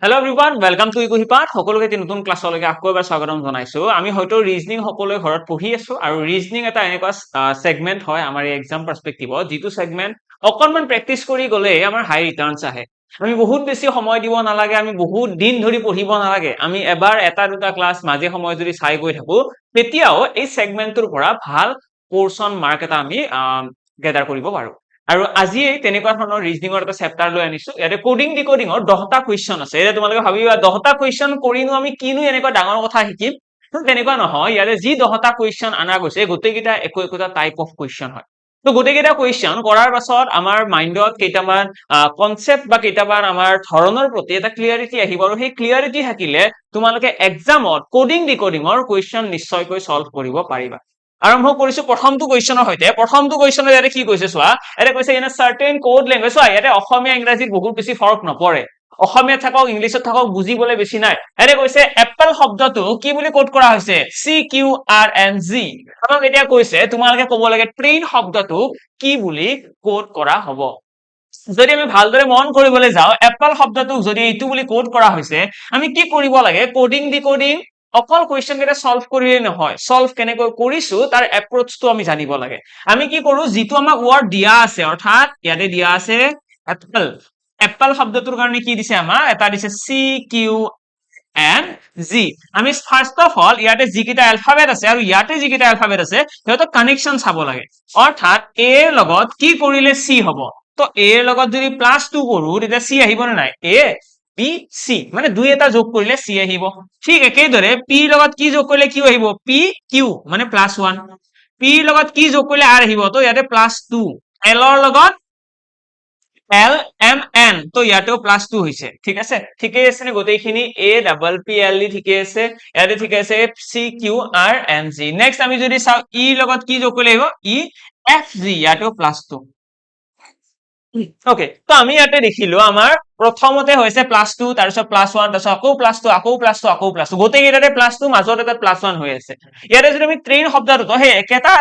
Hello' everyone welcome to ইকুহিপাঠ সকলোকে এটি নতুন ক্লাছলৈকে আকৌ এবাৰ স্বাগতম জনাইছো আমি হয়তো ৰিজনিং সকলোৱে ঘৰত পঢ়ি আছো আৰু ৰিজনিং এটা এনেকুৱা সেগমেন্ট হয় আমাৰ এই এক্সাম পাৰ্সপেক্টিভত যিটো সেগমেন্ট অকনমান প্ৰেক্টিস কৰি গলে আমাৰ হাই ৰিটাৰ্নছ আহে আমি বহুত বেছি সময় দিব নালাগে আমি বহুত দিন ধৰি পঢ়িব নালাগে আমি এবাৰ এটা দুটা ক্লাছ মাজে সময় যদি চাই গৈ থাকো তেতিয়াও এই সেগমেন্টৰ পৰা ভাল পোৰশন মাৰ্ক এটা আমি গেদাৰ কৰিব পাৰো আৰু আজি তেনেকুৱা ধৰণৰ ৰিজনিংৰ এটা চেপ্টাৰ লৈ আনিছো ইয়াতে কোডিং ডিকোডিংৰ 10টা কোৱেশ্চন আছে এতিয়া তোমালোকে ভাবিবা 10টা কোৱেশ্চন কৰিনো আমি কিনো এনেকুৱা ডাঙৰ কথা শিকিম তেনেকুৱা নহয় ইয়াতে যি 10টা কোৱেশ্চন আনা গৈছে গোটেইকেইটা একো টাইপ অফ কোৱেশ্চন হয় তো গোটেইকেইটা কোৱেশ্চন কৰাৰ পাছত আমাৰ মাইন্ডত কেইটামান কনসেপ্ট বা কেইটামান আমাৰ ধৰণৰ প্ৰতি এটা ক্লিয়াৰিটি আহিব আৰু সেই ক্লিয়াৰিটি থাকিলে তোমালোকে এক্সামত কোডিং ডিকোডিংৰ কোৱেশ্চন নিশ্চয়কৈ সলভ কৰিব পাৰিবা আৰম্ভ কৰিছো প্ৰথমটো কোৱেশ্চনৰ সৈতে প্ৰথমটো কোৱেশ্চনৰ ইয়াতে কি কৈছে চোৱা এটা কৈছে ইন আ সাৰ্টেন কোড ল্যাঙ্গুয়েজ চোৱা ইয়াতে অসমীয়া ইংৰাজীত বহুত বেছি ফৰক নপৰে অসমীয়া থাকক ইংলিছত থাকক বুজিবলৈ বেছি নাই এটা কৈছে এপল শব্দটো কি বুলি কোড কৰা হৈছে সি কিউ আৰ এন জি আমাক এতিয়া কৈছে তোমালোকে ক'ব লাগে ট্ৰেইন শব্দটো কি বুলি কোড কৰা হ'ব যদি আমি ভালদৰে মন কৰিবলৈ যাও এপল শব্দটো যদি এইটো বুলি কোড কৰা হৈছে আমি কি কৰিব লাগে কোডিং ডিকোডিং অকল কোৱেশ্চন কেইটা সলভ কৰিলে নহয় সলভ কেনেকৈ কৰিছো তাৰ এপ্ৰোচটো আমি জানিব লাগে আমি কি কৰো যিটো আমাক ওয়াৰ্ড দিয়া আছে অৰ্থাৎ ইয়াতে দিয়া আছে এপল এপল শব্দটোৰ কাৰণে কি দিছে আমাক এটা দিছে সি কিউ এন জি আমি ফার্স্ট অফ অল ইয়াতে যিকেইটা এলফাবেট আছে আৰু ইয়াতে যিকেইটা এলফাবেট আছে সিহঁতৰ কানেকশন চাব লাগে অৰ্থাৎ এ ৰ লগত কি কৰিলে সি হ'ব তো এ ৰ লগত যদি +2 কৰো তেতিয়া সি আহিব নে নাই এ বি সি মানে দুই এটা যোগ কৰিলে সি আহিব ঠিক একেদৰে পি লগত কি যোগ কৰিলে কিউ আহিব পি কিউ মানে +1 পি লগত কি যোগ কৰিলে আৰ আহিব তো ইয়াতে +2 এল ৰ লগত এল এম এন তো ইয়াতেও +2 হৈছে ঠিক আছে ঠিকই আছে নে গোটেইখিনি A double P L D ঠিকই আছে ইয়াতে ঠিক আছে C Q R N G next আমি যদি চাও ই লগত কি যোগ কৰিলে আহিব ই এফ জি ইয়াতেও +2 ওকে তো আমি ইয়াতে দেখিলো আমাৰ প্ৰথমতে হৈছে +2 তাৰপিছত +1 তাৰপিছত আকৌ +2 আকৌ +2 আকৌ +2 গোটেই কেইটাতে +2 মাজত এটা +1 হৈ আছে ইয়াতে যদি আমি ট্ৰেইন শব্দটো তো সেই একেটা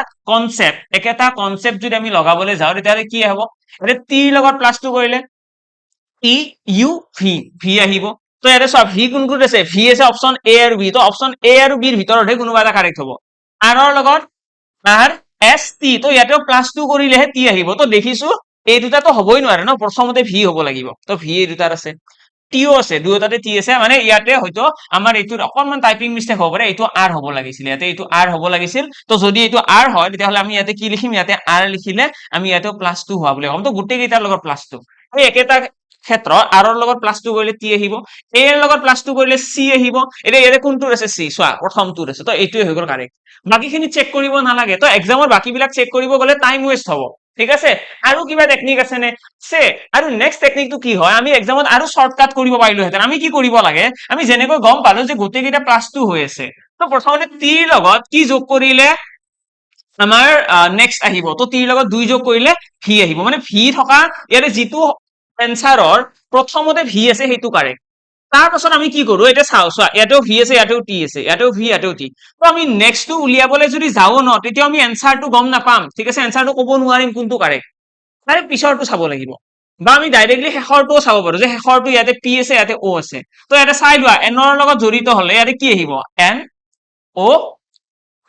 কনসেপ্ট যদি আমি লগাবলৈ যাও তেতিয়া কি হ'ব এটা টি লগত +2 কৰিলে টি ইউ ভি ভি আহিব তো ইয়াতে সব ভি কোনটোত আছে ভি আছে অপচন এ আৰু বি তো অপচন এ আৰু বি ৰ ভিতৰতহে কোনোবা এটা কাৰেক্ট হ'ব আৰ ৰ লগত আৰ এস টি তো ইয়াতেও +2 কৰিলেহে টি আহিব তো দেখিছো এই দুটাতো হবই নোৱাৰে ন প্ৰথমতে ভি হ'ব লাগিব তো ভি এই দুটাৰ আছে টিও আছে দুয়োটাতে টি আছে মানে ইয়াতে হয়তো আমাৰ এইটোৰ অকনমান টাইপিং মিস্টেক হ'ব পাৰে এইটো আৰ হ'ব লাগিছিল ইয়াতে এইটো আৰ হ'ব লাগিছিল তো যদি এইটো আৰ হয় তেতিয়াহ'লে আমি ইয়াতে কি লিখিম ইয়াতে আৰ লিখিলে আমি ইয়াতে +2 হোৱা বুলি ক'ম তো গোটেই কেইটাৰ লগত +2 এই একেটা ক্ষেত্ৰত আৰ ৰ লগত +2 কৰিলে টি আহিব এ ৰ লগত +2 কৰিলে চি আহিব এতিয়া ইয়াতে কোনটোৰ আছে চি চোৱা প্ৰথমটোৰ আছে তো এইটোৱে হৈ গ'ল কাৰেক্ট বাকিখিনি চেক কৰিব নালাগে তো এক্সামৰ বাকিবিলাক চেক কৰিব গ'লে টাইম ৱেষ্ট হ'ব ঠিক আছে আৰু কিবা টেকনিক আছে নে সে আৰু নেক্সট টেকনিকটো কি হয় আমি এক্সামত আৰু শৰ্টকাট কৰিব পাৰিলোহেঁতেন আমি কি কৰিব লাগে আমি যেনেকৈ গম পালো যে গোটেই কেইটা +2 হৈ আছে তো প্ৰথমতে টি ৰ লগত কি যোগ কৰিলে আমাৰ নেক্সট আহিব তো টি ৰ লগত 2 যোগ কৰিলে ভি আহিব মানে ভি থকা ইয়াতে যিটো এনসাৰৰ প্ৰথমতে ভি আছে সেইটো কাৰেক্ট তাৰ পাছত আমি কি কৰো এটা চাও চোৱা ইয়াতেও ভি আছে ইয়াতেও টি আছে ইয়াতেও ভি ইয়াতেও টি তো আমি নেক্সটটো উলিয়াবলৈ যদি যাও ন তেতিয়া আমি এনসাৰটো গম নাপাম ঠিক আছে এনসাৰটো ক'ব নোৱাৰিম কোনটো কাৰেক্ট তাৰে পিছৰটো চাব লাগিব বা আমি ডাইৰেক্টলি শেষৰটোও চাব পাৰো যে শেষৰটো ইয়াতে পি আছে ইয়াতে ও আছে তো ইয়াতে চাই লোৱা এনৰ লগত জড়িত হলে ইয়াতে কি আহিব এন ও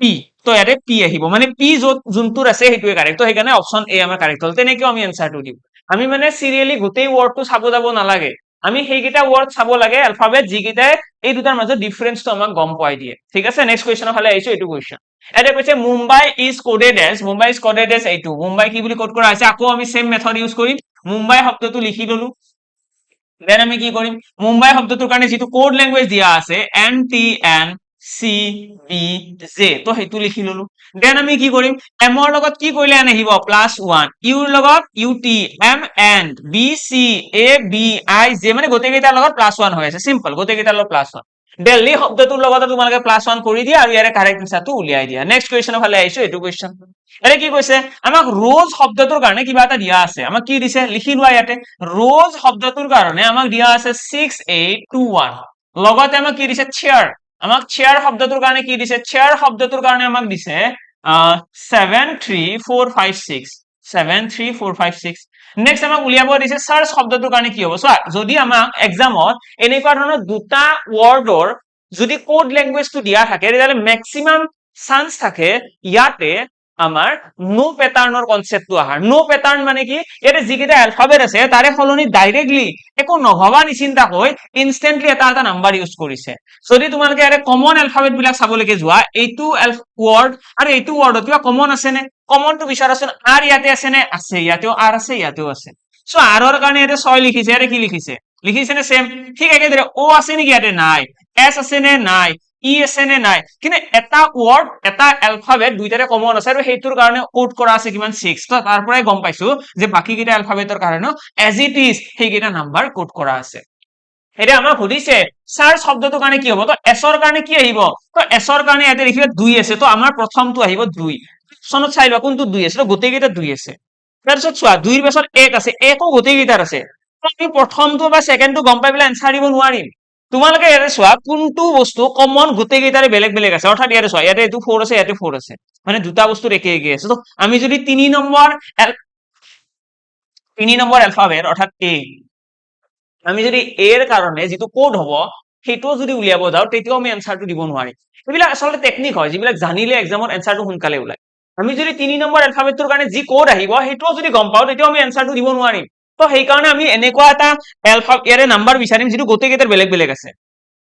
পি তো ইয়াতে পি আহিব মানে পি য'ত যোনটোৰ আছে সেইটোৱে কাৰেক্ট তো সেইকাৰণে অপচন এ আমাৰ কাৰেক্ট হ'ল তেনেকেও আমি এনসাৰটো দিম আমি মানে সিৰিয়ালি গোটেই ওয়াৰ্ডটো চাব যাব নালাগে আমি সেইকেইটা ওয়াৰ্ড চাব লাগে এলফাবেট যিকেইটাই এই দুটাৰ মাজত ডিফাৰেন্সটো আমাক গম পাই দিয়ে ঠিক আছে নেক্সট কোৱেশ্চনৰ ফালে আহিছো এইটো কোৱেশ্চন এটা কৈছে মুম্বাই ইজ কোডেড এজ এইটো মুম্বাই কি বুলি কোড কৰা আছে আকৌ আমি সেম মেথড ইউজ কৰিম মুম্বাই শব্দটো লিখি ললো দেন আমি কি কৰিম মুম্বাই শব্দটোৰ কাৰণে যিটো কোড ল্যাঙ্গুয়েজ দিয়া আছে N T N C B J তো সেইটো লিখি ললো দেন আমি কি কৰিম এম ৰ লগত কি কৰিলে এন আহিব +1 ইউৰ লগত U T M N B C A B I J মানে গোটেই কেইটাৰ লগত +1 হৈ আছে সিম্পল গোটেই কেইটাৰ লগত +1 দিল্লী শব্দটোৰ লগত তোমালোকে +1 কৰি দিয়া আৰু ইয়াৰে কাৰেক্ট আনসাৰটো উলিয়াই দিয়া নেক্সট কোৱেশ্চনৰ ফালে আহিছো এইটো কোৱেশ্চন এনে কি কৈছে আমাক ৰোজ শব্দটোৰ কাৰণে কিবা এটা দিয়া আছে আমাক কি দিছে লিখি লোৱা ইয়াতে ৰোজ শব্দটোৰ কাৰণে আমাক দিয়া আছে 6821 লগতে আমাক কি দিছে চেয়াৰ আমাক চেয়াৰ শব্দটোৰ কাৰণে কি দিছে চেয়াৰ শব্দটোৰ কাৰণে আমাক দিছে 73456 7 3 4 5 6 নেক্সট আমাক উলিয়াব দিছে সার্চ শব্দটোৰ কাৰণে কি হ'ব চোৱা যদি আমাক এক্সামত এনেকুৱা ধৰণৰ দুটা ওয়াৰ্ডৰ যদি কোড ল্যাঙ্গুয়েজটো দিয়া থাকে তেতিয়াহলে ম্যাক্সিমাম চান্স থাকে ইয়াতে আমাৰ নো প্যাটাৰ্নৰ কনসেপ্টটো আহাৰ নো প্যাটাৰ্ন মানে কি ইয়াতে যিকেইটা অ্যালফাবেট আছে তাৰে ফলনি ডাইৰেক্টলি একো নহবা নিচিন্তা হৈ ইনস্ট্যান্টলি এটা নাম্বাৰ ইউজ কৰিছে যদি তোমালোকে ইয়াতে কমন অ্যালফাবেট বিলাক চাবলৈকে যোৱা এইটো ওয়াৰ্ড আৰু এইটো ওয়াৰ্ডত কিবা কমন আছে নে কমনটো বিচাৰাচোন আৰ ইয়াতে আছে নে আছে ইয়াতেও আৰ আছে ইয়াতেও আছে সো আৰৰ কাৰণে ইয়াতে 6 লিখিছে ইয়াতে কি লিখিছে নে সেম ঠিক একেদৰে ও আছে নেকি ইয়াতে নাই এস আছে নে নাই ই আছে নে নাই কিন্তু এটা ওয়ার্ড এটা অ্যালফাবেট দুইটাৰে কমন আছে আৰু সেইটোৰ কাৰণে কোড কৰা আছে কিমান 6 তো তাৰ পৰাই গম পাইছো যে বাকি কেইটা অ্যালফাবেটৰ কাৰণে এজ ইট ইজ সেইকেইটা নাম্বাৰ কোড কৰা আছে এটা আমাক সুধিছে সাৰ্চ শব্দটোৰ কাৰণে কি হ'ব তো এছৰ কাৰণে কি আহিব তো এছৰ কাৰণে ইয়াতে লিখিবা 2 আছে তো আমাৰ প্ৰথমটো আহিব 2 অপশনত চাই লোৱা কোনটো 2 আছে তো গোটেই কেইটা 2 আছে তাৰপিছত চোৱা 2 ৰ পাছত 1 আছে 1 ও গোটেই কেইটাৰ আছে তো আমি প্ৰথমটো বা সেকেন্ডটো গম পাই পেলাই আনসাৰ দিব নোৱাৰিম তোমালোকে ইয়াতে চোৱা কোনটো বস্তু কমন গোটেই কেইটাৰে বেলেগ বেলেগ আছে অৰ্থাৎ ইয়াতে চোৱা ইয়াতে এইটো 4 আছে ইয়াতে 4 আছে মানে দুটা বস্তু একে একে আছে তো আমি যদি 3 নম্বৰ অ্যালফাবেট অৰ্থাৎ এ আমি যদি এৰ কাৰণে যেটো কোড হ'ব সেইটো যদি উলিয়াব যাও তেতিয়াও আমি আনসাৰটো দিব নোৱাৰিম এইবিলাক আসলে টেকনিক হয় যিবিলাক জানিলে এক্সামত আনসাৰটো সোনকালে ওলায় আমি যদি 3 নম্বৰ অ্যালফাবেটৰ কাৰণে যি কোড আহিব সেইটোও যদি গম পাও তেতিয়াও আমি আনসাৰটো দিব নোৱাৰিম তো সেই কাৰণে আমি এনেকুৱা এটা ইয়াৰে নাম্বাৰ বিচাৰিম যেটো গোটেই কেইটাৰ বেলেগ বেলেগ আছে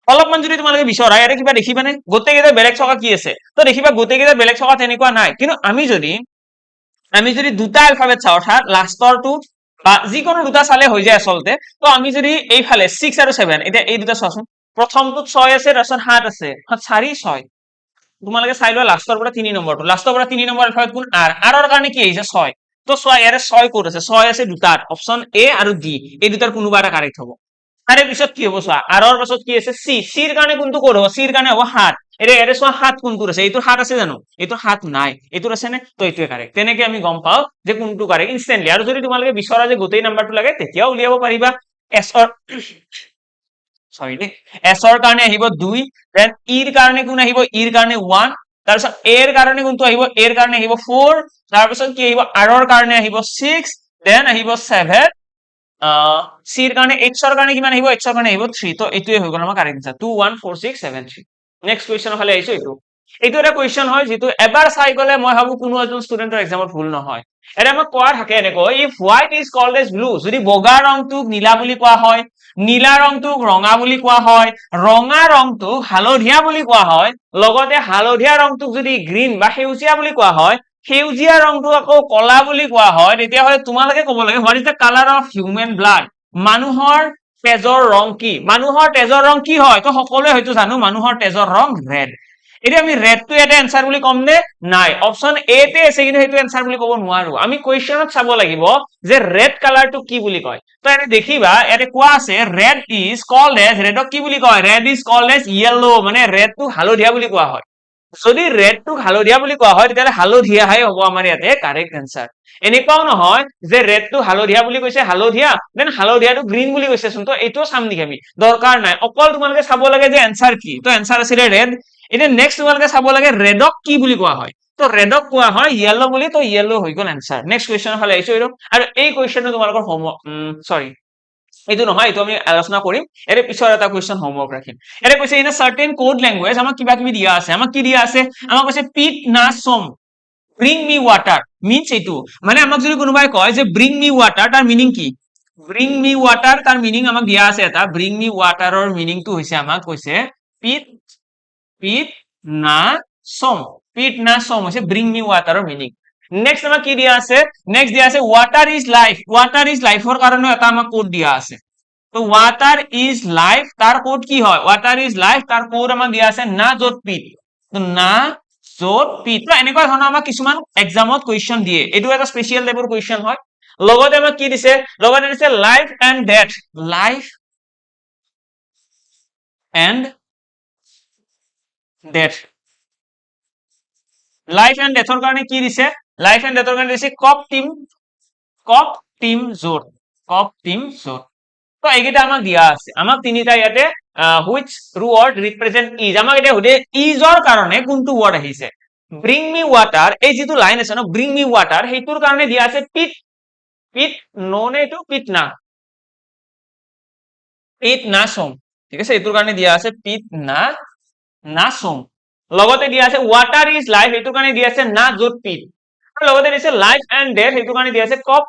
অলপমান যদি তোমালোকে বিচৰা ইয়াৰে কিবা দেখিবানে গোটেই কেইটাৰ বেলেগ থকা কি আছে তো দেখিবা গোটেই কেইটাৰ বেলেগ থকা তেনেকুৱা নাই কিন্তু আমি যদি দুটা অ্যালফাবেট চাও অৰ্থাৎ লাষ্টৰটো বা যিকোনো দুটা চালে হৈ যায় আসলতে তো আমি যদি এইফালে 6 আৰু 7 এটা এই দুটা চাওচোন প্ৰথমটোত 6 আছে তাৰছত 7 আছে 4 6 তোমালোকে চাই লোৱা লাষ্টৰ পৰা 3 নম্বৰটো লাষ্টৰ পৰা 3 নম্বৰ অ্যালফাবেট কোন আৰ আৰৰ কাৰণে কি আহিছে 6 তো চোৱা ইয়াৰে 6 কোড আছে 6 আছে দুটাত অপশন এ আৰু ডি এই দুটাৰ কোনোবা এটা কাৰেক্ট হ'ব তাৰে পিছত কি হ'ব চোৱা আৰৰ পাছত কি আছে সি সিৰ কাৰণে কোনটো কোড হ'ব সিৰ কাৰণে হ'ব 7 এৰে চোৱা 7 কোনটো আছে এইটোৰ 7 আছে জানো এইটোৰ 7 নাই এইটোৰ আছে নে তো এইটোৱে কাৰেক্ট তেনেকে আমি গম পাও যে কোনটো কাৰেক্ট ইনস্ট্যান্টলি আৰু যদি তোমালোকে বিচৰা যে গোটেই নাম্বাৰটো লাগে তেতিয়াও উলিয়াব পাৰিবা এছৰ এছৰ কাৰণে আহিব 2 দেন ইৰ কাৰণে কোন আহিব ইৰ কাৰণে 1 তাৰপিছত এৰ কাৰণে কোনটো আহিব এৰ কাৰণে আহিব 4 তাৰপিছত কি আহিব আৰৰ কাৰণে আহিব 6 দেন আহিব 7 সিৰ কাৰণে এক্সৰ কাৰণে কিমান আহিব এক্সৰ কাৰণে আহিব 3 তো এইটোৱে হৈ গ'ল আমাৰ কাৰেক্ট আনসাৰ 2 1 4 6 7 3 নেক্সট কোৱেশ্চন হলে আইছো এইটো এটা কোৱেশ্চন হয় যেটো এবাৰ চাই গলে মই ভাবো কোনো এজন ষ্টুডেন্টৰ এক্সামত ভুল নহয় এটা আমাক কোৱা থাকে এনেকৈ if white is called as blue যদি বগা ৰংটোক নীলা বুলি কোৱা হয় নীলা ৰংটোক ৰঙা বুলি কোৱা হয় ৰঙা ৰংটোক হালধীয়া বুলি কোৱা হয় লগতে হালধীয়া ৰংটোক যদি গ্ৰীণ বা সেউজীয়া বুলি কোৱা হয় সেউজীয়া ৰংটোক আকৌ কলা বুলি কোৱা হয় তেতিয়াহলে তোমালোকে ক'ব লাগে what is the colour of human blood মানুহৰ তেজৰ ৰং কি মানুহৰ তেজৰ ৰং কি হয় তো সকলোৱে হয়তো জানো মানুহৰ তেজৰ ৰং ৰেড এতিয়া আমি ৰেড টু এটা আনসাৰ বুলি কম নে নাই অপশন এ তে আছে কিন্তু সেইটো আনসাৰ বুলি ক'ব নোৱাৰো আমি কোৱেশ্চনত চাব লাগিব যে ৰেড কালাৰটো কি বুলি কয় তো এনে দেখিবা এতে কোৱা আছে ৰেড ইজ কল্ড এজ ৰেডক কি বুলি কয় red is called as yellow মানে ৰেড টু হালধীয়া বুলি কোৱা হয় যদি ৰেড টু হালধীয়া বুলি কোৱা হয় তেতিয়াহলে হালধীয়াহে হ'ব আমাৰ ইয়াতে কাৰেক্ট আনসাৰ এনেকুৱাও নহয় যে ৰেড টু হালধীয়া বুলি কৈছে হালধীয়া দেন হালধীয়াটো গ্ৰীণ বুলি কৈছে চোন তো এইটোও চাম নেকি আমি দৰকাৰ নাই অকল তোমালোকে চাব লাগে যে আনসাৰ কি তো আনসাৰ আছিল ৰেড এটা নেক্সট তোমালোকে চাব লাগে ৰেডক কি বুলি কোৱা হয় তো ৰেডক কোৱা হয় ইয়েলো বুলি তো ইয়েলো হৈ গ'ল আনসাৰ নেক্সট কোৱেশ্চন হলে আইছো আৰু এই কোৱেশ্চনটো তোমালোকৰ হোমৱৰ্ক সৰি এইটো নহয় এইটো আমি আলোচনা কৰিম এৰ পিছৰ এটা কোৱেশ্চন হোমৱৰ্ক ৰাখিম এৰে কৈছে in a certain code language আমাক কিবা কিবি দিয়া আছে আমাক কি দিয়া আছে আমাক কৈছে পিট না সম ব্রিং মি ওয়াটার মিন্স এইটো মানে আমাক যদি কোনোবাই কয় যে ব্রিং মি ওয়াটার তার মিনিং কি ব্রিং মি ওয়াটার তার মিনিং আমাক দিয়া আছে এটা ব্রিং মি ওয়াটাৰৰ মিনিংটো হৈছে আমাক কৈছে পিট না সম হৈছে ব্ৰিং মি ওয়াটাৰৰ মিনিং নেক্সট আমাক কি দিয়া আছে নেক্সট দিয়া আছে ওয়াটাৰ ইজ লাইফৰ কাৰণে এটা আমাক কোড দিয়া আছে তো ওয়াটার ইজ লাইফ তার কোড কি হয় ওয়াটার ইজ লাইফ তার কোড আমাক দিয়া আছে না যত পিট তো না যত পিট তো এনেকুৱা ধৰণৰ আমাক কিছুমান এক্সামত কোৱেশ্চন দিয়ে এটো এটা স্পেশাল টাইপৰ কোৱেশ্চন হয় লগতে আমাক কি দিছে লগতে দিছে life and death life and ডেথৰ কাৰণে কি দিছে লাইফ এন্ড ডেথৰ কাৰণে দিছে কপ টিম জোৰ তো এইকেইটা আমাক দিয়া আছে আমাক তিনিটা ইয়াতে হুইচ ওয়াৰ্ড ৰিপ্ৰেজেন্ট ইজ আমাক এটা হুদে ইজৰ কাৰণে কোনটো ওয়াৰ্ড আহিছে ব্ৰিং মি ৱাটাৰ, এই যিটো লাইন আছে ন ব্ৰিং মি ৱাটাৰ, সেইটোৰ কাৰণে দিয়া আছে পিট, পিট নো নে এইটো পিট না, পিট না সোম, ঠিক আছে, এইটোৰ কাৰণে দিয়া আছে পিট না না সোম। লগতে দিয়া আছে ৱাটাৰ ইজ লাইফ, এইটোৰ কাৰণে দিয়া আছে না য'ত পিট, আৰু লগতে দিছে লাইফ এণ্ড ডেথ, সেইটোৰ কাৰণে দিয়া আছে কপ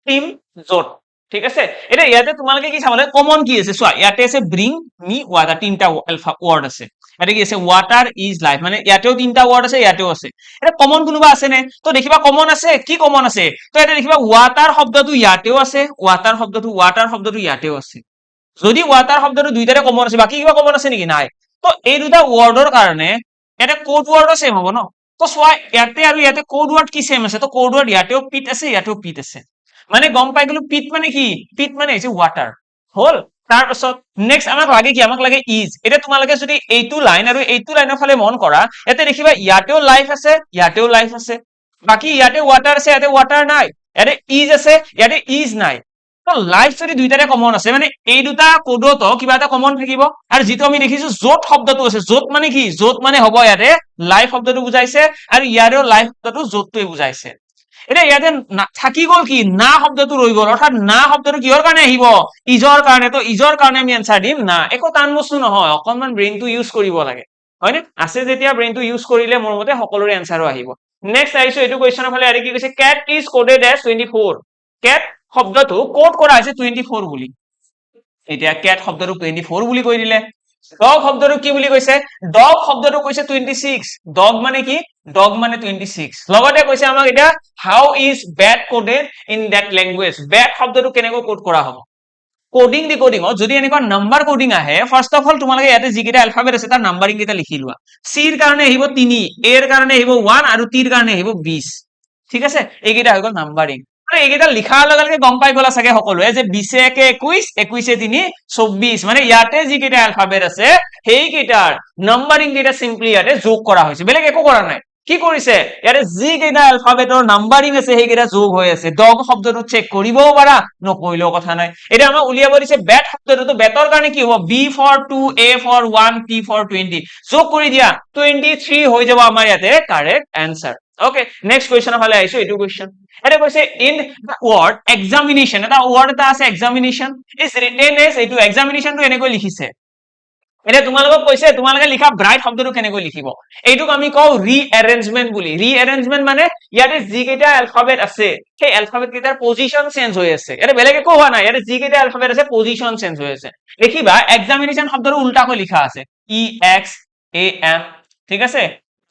টিম য'ত, ঠিক আছে। এতিয়া ইয়াতে তোমালোকে কি চাব লাগে, কমন কি আছে চোৱা, ইয়াতে আছে ব্ৰিং মি ৱাটাৰ, তিনটা ৱৰ্ড আছে, ইয়াতে কি আছে ৱাটাৰ ইজ লাইফ, মানে ইয়াতেও তিনটা ৱৰ্ড আছে, ইয়াতেও আছে। এটা কমন কোনোবা আছে নে, তো দেখিবা কমন আছে, কি কমন আছে, তো ইয়াতে দেখিবা ৱাটাৰ শব্দটো ইয়াতেও আছে, ৱাটাৰ শব্দটো ইয়াতেও আছে। যদি ৱাটাৰ শব্দটো দুইটাৰে কমন আছে, বাকী কিবা কমন আছে নেকি, নাই। তো এই দুটা ৱৰ্ডৰ কাৰণে ইয়াতে কোড ৱৰ্ডো সেম হ'ব ন, তো চোৱা ইয়াতে আৰু ইয়াতে কোড ৱৰ্ড কি সেম আছে, তো কোড ৱৰ্ড ইয়াতেও পিট আছে, ইয়াতেও পিট আছে, মানে গম পাই গলো পিট মানে কি, পিট মানে হৈছে ৱাটাৰ, হল। তাৰ পাছত নেক্সট আমাক লাগে কি, আমাক লাগে ইজ। এতিয়া তোমালোকে যদি এইটো লাইন আৰু এইটো লাইনৰ ফালে মন কৰা, ইয়াতে দেখিবা ইয়াতেও লাইফ আছে, ইয়াতেও লাইফ আছে, বাকী ইয়াতে ৱাটাৰ আছে, ইয়াতে ৱাটাৰ নাই, ইয়াতে ইজ আছে, ইয়াতে ইজ নাই। লাইফ যদি দুইটাৰে কমন আছে, মানে এই দুটা কোডতো কিবা এটা কমন থাকিব। আৰু যিটো আমি দেখিছো য'ত শব্দটো আছে, য'ত মানে কি, য'ত মানে হ'ব ইয়াতে লাইফ শব্দটো বুজাইছে, আৰু ইয়াৰেও লাইফ শব্দটো য'তটোৱে বুজাইছে। এতিয়া ইয়াতে থাকি গ'ল কি, না শব্দটো ৰৈ গ'ল, অৰ্থাৎ না শব্দটো কিহৰ কাৰণে আহিব, ইজৰ কাৰণে, তো ইজৰ কাৰণে আমি এনসাৰ দিম না। একো টান বস্তু নহয়, অকনমান ব্ৰেইনটো ইউজ কৰিব লাগে, হয়নে, আছে যেতিয়া ব্ৰেইনটো ইউজ কৰিলে মোৰ মতে সকলোৰে এনসাৰো আহিব। নেক্সট আহিছো এইটো কুৱেশ্যনৰ ফালে, আৰু কি কৈছে, কেট ইজ কোডেড এজ 24, কেট শব্দটো কোড কৰা হৈছে 24 বুলি। এতিয়া কেট শব্দটো 24 বুলি কৈ দিলে। ডগ শব্দটো কি বুলি কৈছে, ডগ শব্দটো কৈছে 26, ডগ মানে কি, ডগ মানে 26। লগতে কৈছে আমাক এতিয়া how is bat coded in that language, bat শব্দটো কেনেকৈ কোড কৰা হ'ব। কোডিং ডিকোডিঙত যদি এনেকুৱা নাম্বাৰ কোডিং আহে, ফাৰ্স্ট অফ অল তোমালোকে ইয়াতে যিকেইটা এলফাবেট আছে তাৰ নাম্বাৰিং কেইটা লিখি লোৱা। চিৰ কাৰণে আহিব 3, এৰ কাৰণে আহিব 1, আৰু টিৰ কাৰণে আহিব 20, ঠিক আছে, এইকেইটা হৈ গ'ল নাম্বাৰিং। এইকেইটা লিখাৰ লগে লগে গম পাই গলা চাগে সকলোৱে যে 20 একে 21, 21 3 24, মানে ইয়াতে যিকেইটা এলফাবেট আছে সেইকেইটাৰ নাম্বাৰিং কেইটা চিম্পলি ইয়াতে যোগ কৰা হৈছে, বেলেগ একো কৰা নাই। কি কৰিছে, ইয়াতে যিকেইটা এলফাবেটৰ নাম্বাৰিং আছে সেইকেইটা যোগ হৈ আছে। ডগ শব্দটো চেক কৰিবও পাৰা, নকৰিলেও কথা নাই। এতিয়া আমাক উলিয়াব দিছে বেট শব্দটো, বেটৰ কাৰণে কি হ'ব, B for 2, A for 1, T for 20, যোগ কৰি দিয়া 23 হৈ যাব আমাৰ ইয়াতে কাৰেক্ট এনসাৰ। ওকে, নেক্সট কুৱেশ্যনৰ ফালে আহিছো, এইটো কুৱেশ্যন। এটা কৈছে ইন দ্য ৱৰ্ড এক্সামিনেশ্যন, এটা ৱৰ্ড এটা আছে এক্সামিনেশ্যন, ইজ ৰিটেন এজ, এইটো এক্সামিনেশ্যনটো এনেকৈ লিখিছে। এতিয়া তোমালোকক কৈছে তোমালোকে লিখা ব্ৰাইট শব্দটো কেনেকৈ লিখিব, এইটোক আমি কওঁ ৰিএৰেঞ্জমেন্ট বুলি। ৰিএৰেঞ্জমেন্ট মানে ইয়াতে যিকেইটা এলফাবেট আছে সেই এলফাবেট কেইটাৰ পজিশন চেঞ্জ হৈ আছে, ইয়াতে বেলেগ একো হোৱা নাই, ইয়াতে যিকেইটা এলফাবেট আছে পজিশন চেঞ্জ হৈ আছে। দেখিবা এক্সামিনেশ্যন শব্দটো উল্টাকৈ লিখা আছে, EXAM, ঠিক আছে,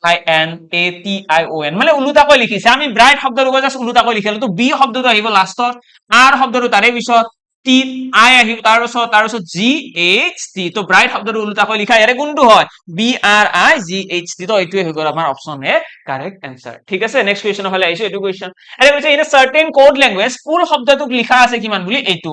INATION, মানে উলুটাকৈ লিখিছে। আমি ব্ৰাইট শব্দটো জাস্ট উলুটাকৈ লিখিলো, তো বি শব্দটো আহিব লাষ্টত, আৰ শব্দটো তাৰে পিছত, টি আই আহিব তাৰ পিছত GHT, তো ব্ৰাইট শব্দটো উলুটাকৈ লিখা, ইয়াৰে কোনটো হয়, BRIGHT, তো এইটোৱে হৈ গ'ল আমাৰ অপচন এ কাৰেক্ট এনসাৰ। ঠিক আছে, নেক্সট কুৱেশ্যনৰ ফালে আহিছো, এইটো কুৱেশ্যন। এটা কৈছে ইন এ সাৰ্টেন কোড ল্যাঙ্গুয়েজ, পুল শব্দটোক লিখা আছে কিমান বুলি, এইটো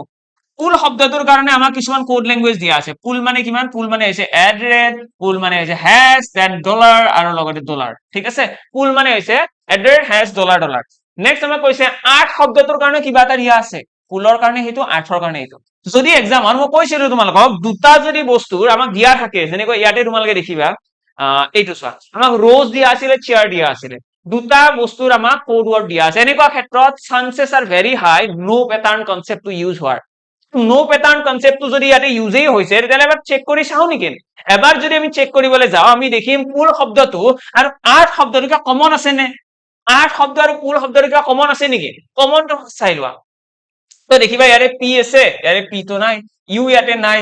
পুল শব্দটোৰ কাৰণে আমাৰ কিছুমান কোড ল্যাঙ্গুয়েজ দিয়া আছে। পুল মানে কিমান, পুল মানে হৈছে এডৰেট, পুল মানে হৈছে হ্যাশ, দেন ডলাৰ, আৰু লগতে ডলাৰ, ঠিক আছে, পুল মানে হৈছে এডৰেট, হ্যাশ, ডলাৰ, ডলাৰ। নেক্সট আমাক কৈছে আৰ্ট শব্দটোৰ কাৰণে কিবা এটা দিয়া আছে, পুলৰ কাৰণে সেইটো, আৰ্থৰ কাৰণে এইটো। যদি এক্সামত মই কৈছিলো তোমালোকক দুটা যদি বস্তুৰ আমাক দিয়া থাকে, যেনেকৈ ইয়াতে তোমালোকে দেখিবা এইটো চোৱা, আমাক ৰ'জ দিয়া আছিলে, চেয়াৰ দিয়া আছিলে, দুটা বস্তুৰ আমাক কোড ৱৰ্ড দিয়া আছে। এনেকুৱা ক্ষেত্ৰত চান্সেছ আৰ ভেৰি হাই নো পেটাৰ্ণ কনচেপ্টটো ইউজ হোৱাৰ। নো পেটাৰ্ণ কনচেপ্টটো যদি ইয়াতে ইউজেই হৈছে, তেতিয়াহ'লে এবাৰ চেক কৰি চাওঁ নেকি। এবাৰ যদি আমি চেক কৰিবলৈ যাওঁ, আমি দেখিম পুল শব্দটো আৰু আৰ্ট শব্দটো কিবা কমন আছে নে, আৰ্ট শব্দ আৰু পুল শব্দটো কিবা কমন আছে নেকি, কমনটো চাই লোৱা। তো দেখিবা ইয়াৰে পি আছে, ইয়াৰে পি তো নাই, ইউ ইয়াতে নাই,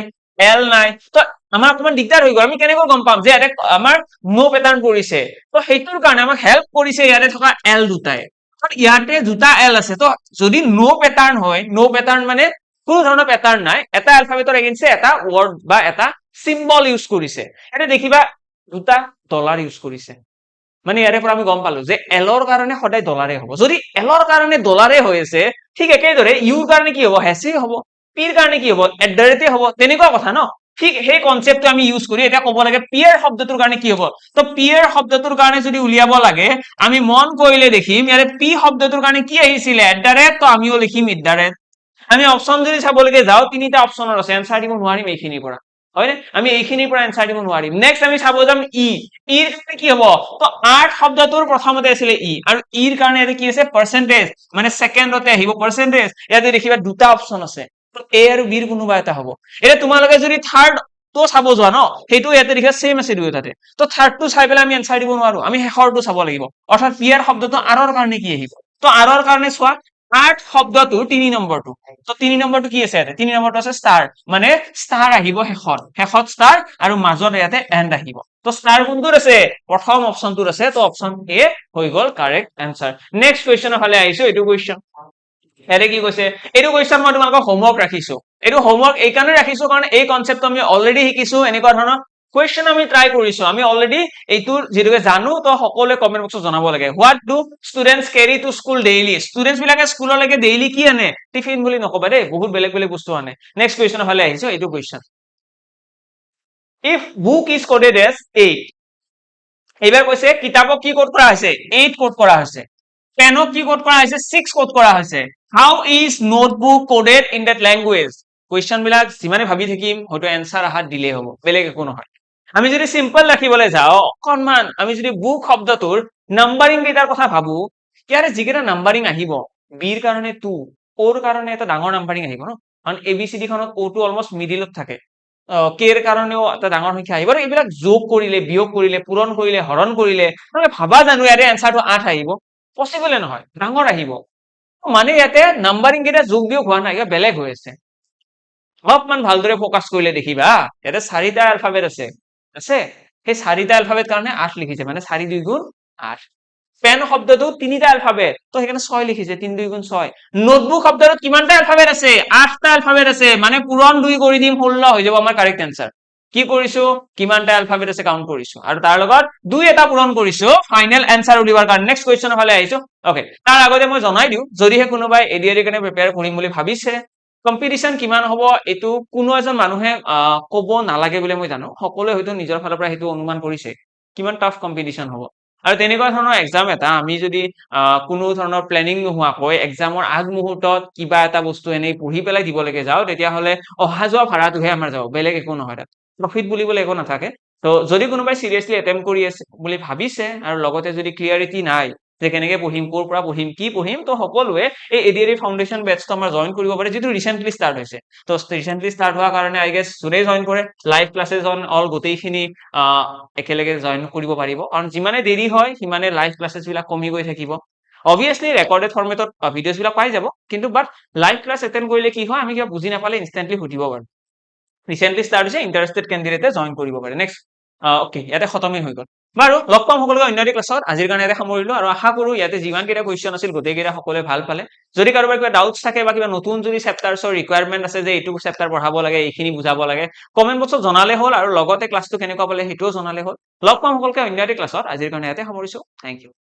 এল নাই, তো আমাৰ অকমান দিগদাৰ হৈ গ'ল। আমি কেনেকৈ গম পাম যে ইয়াতে আমাৰ নো পেটাৰ্ণ পৰিছে, তো সেইটোৰ কাৰণে আমাক হেল্প কৰিছে ইয়াতে থকা এল দুটাই। ইয়াতে দুটা এল আছে, তো যদি নো পেটাৰ্ণ হয়, নো পেটাৰ্ণ মানে কোনো ধৰণৰ পেটাৰ্ণ নাই, এটা এলফাবেটৰ এগেইনষ্টে এটা ৱৰ্ড বা এটা চিম্বল ইউজ কৰিছে। এটা দেখিবা দুটা ডলাৰ ইউজ কৰিছে, মানে ইয়াৰে পৰা আমি গম পালো যে এলৰ কাৰণে সদায় ডলাৰে হ'ব। যদি এলৰ কাৰণে ডলাৰে হৈ আছে, ঠিক একেদৰে ইউৰ কাৰণে কি হ'ব, হেচে হ'ব, পিৰ কাৰণে কি হ'ব, এটডাৰেটে হ'ব, তেনেকুৱা কথা ন। ঠিক সেই কনচেপ্টটো আমি ইউজ কৰি এতিয়া ক'ব লাগে পিয়াৰ শব্দটোৰ কাৰণে কি হ'ব। তো পিয়াৰ শব্দটোৰ কাৰণে যদি উলিয়াব লাগে, আমি মন কৰিলে দেখিম ইয়াৰে পি শব্দটোৰ কাৰণে কি আহিছিলে, এটডাৰেট, তো আমিও লিখিম এটডাৰেট। আমি অপচন যদি চাবলৈকে যাওঁ, তিনিটা অপচনৰ আছে, এনসাৰ দিব নোৱাৰিম এইখিনিৰ পৰা। হয় নে আমি এইখিনিৰ পৰা এনসাৰ দিব নোৱাৰিম নেক্সট আমি চাব যাম ইৰ কাৰণে কি হ'ব তো আৰ্ট শব্দটোৰ প্ৰথমতে আছিলে আৰু ইৰ কাৰণে এটা কি আছে পাৰ্চেন্টেজ মানে সেকেন্ডতে আহিব পাৰ্চেন্টেজ ইয়াতে দেখিবা দুটা অপচন আছে তো এ আৰু বিৰ কোনোবা এটা হ'ব এতিয়া তোমালোকে যদি থাৰ্ড তো চাব যোৱা ন সেইটো ইয়াতে দেখিবা সেম আছে দুয়োটাতে তো থাৰ্ড টো চাই পেলাই আমি এনসাৰ দিব নোৱাৰো আমি শেষৰটো চাব লাগিব অৰ্থাৎ পিয়াৰ শব্দটো আৰৰ কাৰণে কি আহিব তো আৰৰ কাৰণে চোৱা আৰ্ট শব্দটোৰ 3 নম্বৰটো তো 3 নম্বৰটো কি আছে ইয়াতে 3 নম্বৰটো আছে ষ্টাৰ মানে ষ্টাৰ আহিব শেষত ষ্টাৰ আৰু মাজত ইয়াতে এন্ড আহিব তো ষ্টাৰ কোনটোত আছে প্ৰথম অপচনটোত আছে তো অপচন এ হৈ গল কাৰেক্ট এনসাৰ নেক্সট কোৱেশ্চনৰ ফালে আহিছো এইটো কোৱেশ্চন ইয়াতে কি কৈছে এইটো কোৱেশ্চন মই তোমালোকক হোমৱৰ্ক ৰাখিছো এইটো হোমৱৰ্ক এই কাৰণে ৰাখিছো কাৰণ এই কনসেপ্টটো আমি অলৰেডি শিকিছো এনেকুৱা ধৰণৰ কোৱেশ্চন আমি ট্ৰাই কৰিছো আমি অলৰেডি এইটো যেটোকে জানো তো সকলোৱে কমেন্ট বক্সত জনাব লাগে what do students ক্যাৰি to school daily students বিলাকে স্কুললৈকে ডেইলি কি আনে টিফিন বুলি নকবা দেই বহুত বেলেগ বেলেগ বস্তু আনে নেক্সট কোৱেশ্চনৰ ফালে আহিছো এইটো question if book is coded as 8 এইবাৰ কৈছে কিতাপক কি কোড কৰা হৈছে 8 কোড কৰা হৈছে পেনক কি কোড কৰা হৈছে 6 কোড কৰা হৈছে how is notebook coded in that language question বিলাক যিমানে ভাবি থাকিম হয়তো এনসাৰ আহাত দিলে হ'ব বেলেগ একো নহয় আমি যদি সিম্পল ৰাখিবলৈ যাও অকনমান আমি যদি বুক শব্দটোৰ নাম্বাৰিং কেইটাৰ কথা ভাবো ইয়াৰে যিকেইটা নাম্বাৰিং আহিব বিৰ কাৰণে 2 ওৰ কাৰণে এটা ডাঙৰ নাম্বাৰিং আহিব ন কাৰণ এবিসিডি খনত ও টো অলমোস্ট মিডিলত থাকে কেৰ কাৰণেও এটা ডাঙৰ সংখ্যা আহিব আৰু এইবিলাক যোগ কৰিলে বিয়োগ কৰিলে পূৰণ কৰিলে হৰণ কৰিলে মানে ভাবা জানো ইয়াৰে এনসাৰটো 8 আহিব পসিবলে নহয় ডাঙৰ আহিব মানে ইয়াতে নাম্বাৰিং কেইটা যোগ বিয়োগ হোৱা নাই বেলেগ হৈ আছে অলপমান ভালদৰে ফোকাস কৰিলে দেখিবা ইয়াতে 4টা এলফাবেট আছে সেই 4টা এলফাবেট কাৰণে 8 লিখিছে মানে 4 2 গুণ 8 পেন শব্দটো 3টা এলফাবেট তো সেইকাৰণে 6 লিখিছে 3 2 গুণ 6 নোটবুক শব্দটোত কিমানটা এলফাবেট আছে 8টা এলফাবেট আছে মানে পূৰণ 2 কৰি দিম 16 হৈ যাব আমাৰ কাৰেক্ট আনসাৰ কি কৰিছো কিমানটা এলফাবেট আছে কাউন্ট কৰিছো আৰু তাৰ লগত 2 এটা পূৰণ কৰিছো ফাইনাল আনসাৰ উলিওৱাৰ কাৰণে নেক্সট কোৱেশ্চনৰ ফালে আহিছো ওকে তাৰ আগতে মই জনাই দিও যদিহে কোনোবাই এডিআৰ কাৰণে প্ৰিপেয়াৰ কৰিম বুলি ভাবিছে কম্পিটিশন কিমান হ'ব এটো কোনো এজন মানুহে ক'ব নালাগে বুলি মই জানো সকলোৱে হয়তো নিজৰ ফালৰ পৰা হেতু অনুমান কৰিছে কিমান টাফ কম্পিটিশন হ'ব আৰু তেনেকুৱা ধৰণৰ এক্সাম এটা আমি যদি কোনো ধৰণৰ প্লেনিং নোহোৱাকৈ এক্সামৰ আগ মুহূৰ্তত কিবা এটা বস্তু এনেই পঢ়ি পেলাই দিব লাগে যাও তেতিয়া হলে অহা যোৱা ভাড়াটোহে আমাৰ যাব বেলেগ একো নহয় তাত প্ৰফিট বুলিবলৈ একো নাথাকে তো যদি কোনোবাই সিৰিয়াসলি এটেম্প কৰি আছে বুলি ভাবিছে আৰু লগতে যদি ক্লিয়াৰিটি নাই যে কেনেকে পঢ়িম কোৰ পৰা পঢ়িম কি পঢ়িম তো সকলোৱে এই এডিআৰ ফাউন্ডেশন বেচটো আমাৰ জয়েন কৰিব পাৰে যেটো ৰিসেন্টলি স্টাৰ্ট হৈছে তো ৰিসেন্টলি স্টাৰ্ট হোৱা কাৰণে আই গেছ যোনে জয়েন কৰে লাইভ ক্লাसेस অন অল গোটেইখিনি একেলগে জয়েন কৰিব পাৰিব কাৰণ যিমানে দেৰি হয় সিমানে লাইভ ক্লাसेस বিলাক কমি গৈ থাকিব obviously ৰেকৰ্ডেড ফৰমেটত ভিডিওছ বিলাক পাই যাব কিন্তু বাট লাইভ ক্লাস এটেন্ড কৰিলে কি হয় আমি কিবা বুজি নাপালে ইনস্ট্যান্টলি সুধিব পাৰো ৰিসেন্টলি স্টাৰ্ট হৈছে ইন্টাৰেষ্টেড ক্যান্ডিডেটে জয়েন কৰিব পাৰে নেক্সট ওকে ইয়াতে খতমে হৈ গল বাৰু লগ পাম সকলোকে অন্য ক্লাছত আজিৰ কাৰণে এটা সামৰিলো আৰু আশা কৰো ইয়াতে যিমান কেইটা কোৱেশ্চন আছিল গোটেইকেইটা সকলোৱে ভাল পালে যদি কাৰোবাৰ কিবা ডাউটছ থাকে বা কিবা নতুন যদি চেপ্টাৰছৰ ৰিকুৱাৰমেন্ট আছে যে এইটো চেপ্টাৰ পঢ়াব লাগে এইখিনি বুজাব লাগে কমেন্ট বক্সত জনালে হ'ল আৰু লগতে ক্লাছটো কেনেকুৱা পালে হেতুও জনালে হ'ল লগ পাম সকলোকে অন্য ক্লাছত আজিৰ কাৰণে ইয়াতে সামৰিছো থ্যাংক ইউ